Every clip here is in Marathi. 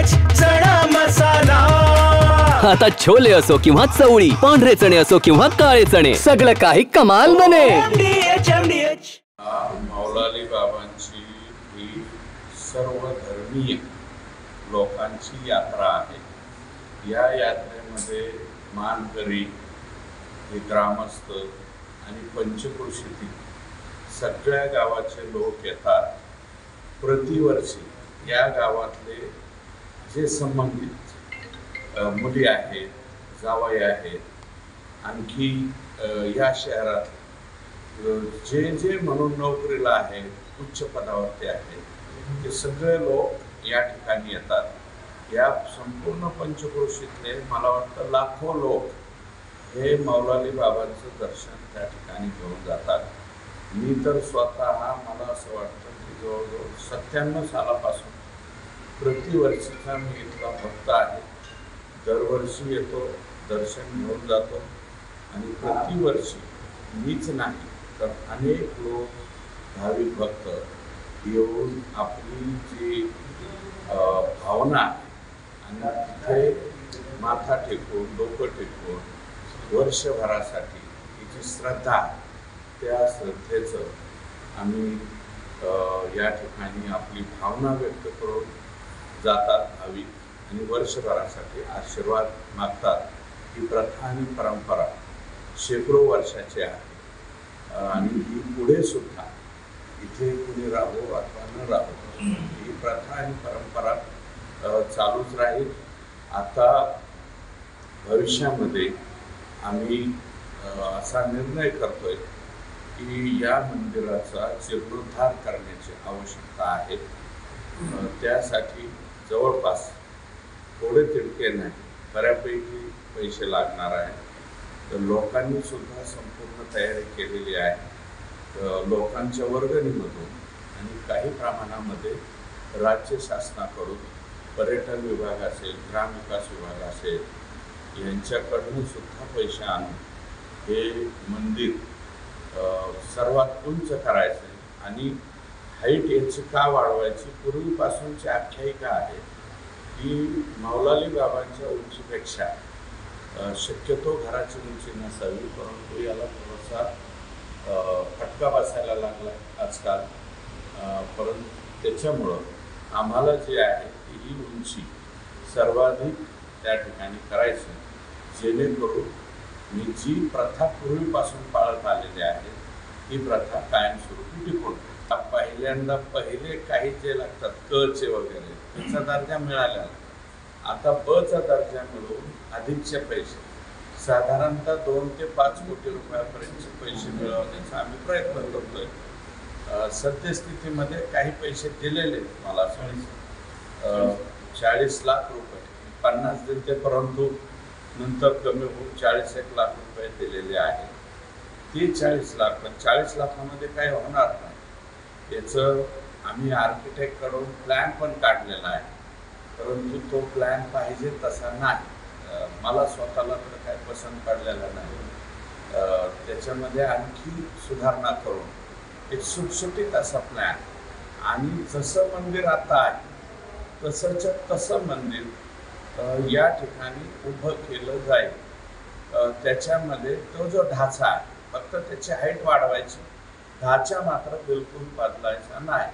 चणा मसाला। आता छोले असो किंवा चवळी, पांढरे चणे असो किंवा काळे चणे, सगळं काही कमाल बने। मौलाली बाबांची ही सर्वधर्मीय लोकांची यात्रा आहे। या यात्रेमध्ये मानकरी, ग्रामस्थ आणि पंचक्रोशीतील सगळ्या गावाचे लोक येतात। प्रतिवर्षी या गावातले जे संबंधित मुली आहेत, जावई आहेत, आणखी या शहरात जे जे म्हणून नोकरीला आहेत, उच्च पदावरती आहेत, ते सगळे लोक या ठिकाणी येतात। या संपूर्ण पंचक्रोशीतले मला वाटतं लाखो लोक हे मौलाली बाबांचं दर्शन त्या ठिकाणी घेऊन जातात। मी तर स्वतः मला असं वाटतं की जवळजवळ 97 सालापासून प्रतिवर्षीचा मी इथला भक्त आहे। दरवर्षी येतो, दर्शन घेऊन जातो आणि प्रतिवर्षी मीच नाही तर अनेक लोक, भाविक भक्त येऊन आपली जी भावना आहे आणि तिथे माथा टेकून, डोकं टेकून वर्षभरासाठी ही जी श्रद्धा आहे, त्या श्रद्धेचं आम्ही या ठिकाणी आपली भावना व्यक्त करून जातात भाविक आणि वर्षभरासाठी आशीर्वाद मागतात। ही प्रथा आणि परंपरा शेकडो वर्षाची आहे आणि ही पुढे सुद्धा इथे कुणी राहो अथवा न राहो ही प्रथा आणि परंपरा चालूच राहील। आता भविष्यामध्ये आम्ही असा निर्णय करतोय की या मंदिराचा जीर्णोद्धार करण्याची आवश्यकता आहे। त्यासाठी जवळपास थोडे तिडके नाही, बऱ्यापैकी पैसे लागणार आहे। तर लोकांनी सुद्धा संपूर्ण तयारी केलेली आहे। लोकांच्या वर्गणीमधून आणि काही प्रमाणामध्ये राज्य शासनाकडून, पर्यटन विभाग असेल, ग्रामविकास विभाग असेल, यांच्याकडून सुद्धा पैसे आणून हे मंदिर सर्वात उंच करायचं आणि हाईट याची का वाढवायची, पूर्वीपासूनची आख्यायिका आहे की मौलाली बाबांच्या उंचीपेक्षा शक्यतो घराची उंची नसावी, परंतु याला थोडासा फटका बसायला लागला आजकाल। परंतु त्याच्यामुळं आम्हाला जे आहे ही उंची सर्वाधिक त्या ठिकाणी करायची, जेणेकरून मी जी प्रथा पूर्वीपासून पाळत आलेली आहे ही प्रथा कायमस्वरूपी टिकून। पहिल्यांदा पहिले काही जे लागतात कचे वगैरे त्याचा दर्जा मिळाला, आता बचा दर्जा मिळवून अधिकचे पैसे साधारणतः 2 ते 5 कोटी रुपयापर्यंतचे पैसे मिळवण्याचा आम्ही प्रयत्न करतोय। सद्यस्थितीमध्ये काही पैसे दिलेले मला 40 लाख रुपये, 50 दिले परंतु नंतर कमी होऊन 41 लाख रुपये दिलेले आहेत। ती 40 लाख, पण 40 लाखामध्ये काही होणार नाही। याचं आम्ही आर्किटेक्टकडून प्लॅन पण काढलेला आहे, परंतु तो प्लॅन पाहिजे तसा नाही। मला स्वतःला तर काही पसंत पडलेला नाही। त्याच्यामध्ये आणखी सुधारणा करून एक सुटसुटीत असा प्लॅन आणि जसं मंदिर आता आहे तसंच्या तसं मंदिर या ठिकाणी उभं केलं जाईल। त्याच्यामध्ये तो जो ढाचा आहे फक्त त्याची हाईट वाढवायची, ढाचा मात्र बिलकुल बदलायचा नाही,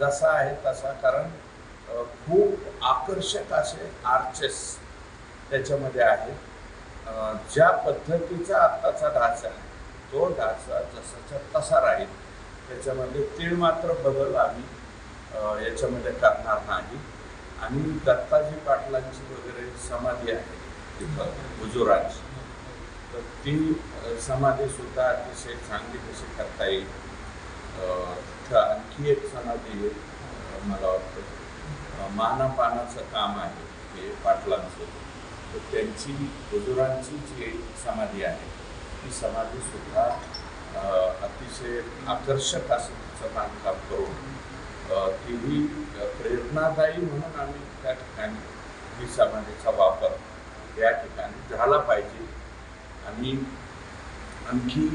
जसा आहे तसा। कारण खूप आकर्षक असे आर्चेस त्याच्यामध्ये आहेत। ज्या पद्धतीचा आत्ताचा ढाचा आहे तो ढाचा जसाच्या तसा राहील, त्याच्यामध्ये तीळ मात्र बदल आम्ही याच्यामध्ये करणार नाही। आणि दत्ताजी पाटलांची वगैरे समाधी आहे तिथं हुजुरांची, तर ती समाधीसुद्धा अतिशय चांगली कशी करता येईल। तिथं आणखी एक समाधी आहे, मला वाटतं मानापानाचं काम आहे हे पाटलांचं, तर त्यांची हुजुरांची जी समाधी आहे ती समाधीसुद्धा अतिशय आकर्षक असं तिचं बांधकाम करून तीही प्रेरणादायी म्हणून आम्ही त्या ठिकाणी ही समाधीचा वापर या ठिकाणी झाला पाहिजे। आणि आणखी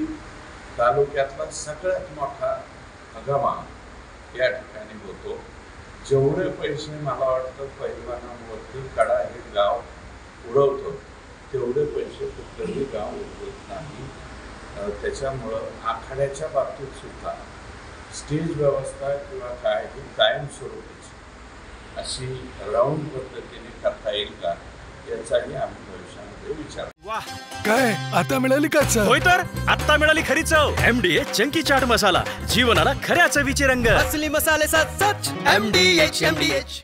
तालुक्यातला सगळ्यात मोठा हंगामा या ठिकाणी होतो। जेवढे पैसे मला वाटतं पैलवानांवरती कडा हे गाव उडवतं तेवढे पैसे कुठलंही गाव उडवत नाही. त्याच्यामुळं आखाड्याच्या बाबतीत सुद्धा स्टेज व्यवस्था किंवा काय ही कायमस्वरूपीची अशी राऊंड पद्धतीने करता येईल का याचाही आम्ही भविष्यामध्ये विचार. वाह काय आता मिळाली का चव? होय तर आता मिळाली खरी चव. MDH चंकी चाट मसाला जीवनाला खऱ्या चवीचे रंग. असली मसाले साथ सच MDH.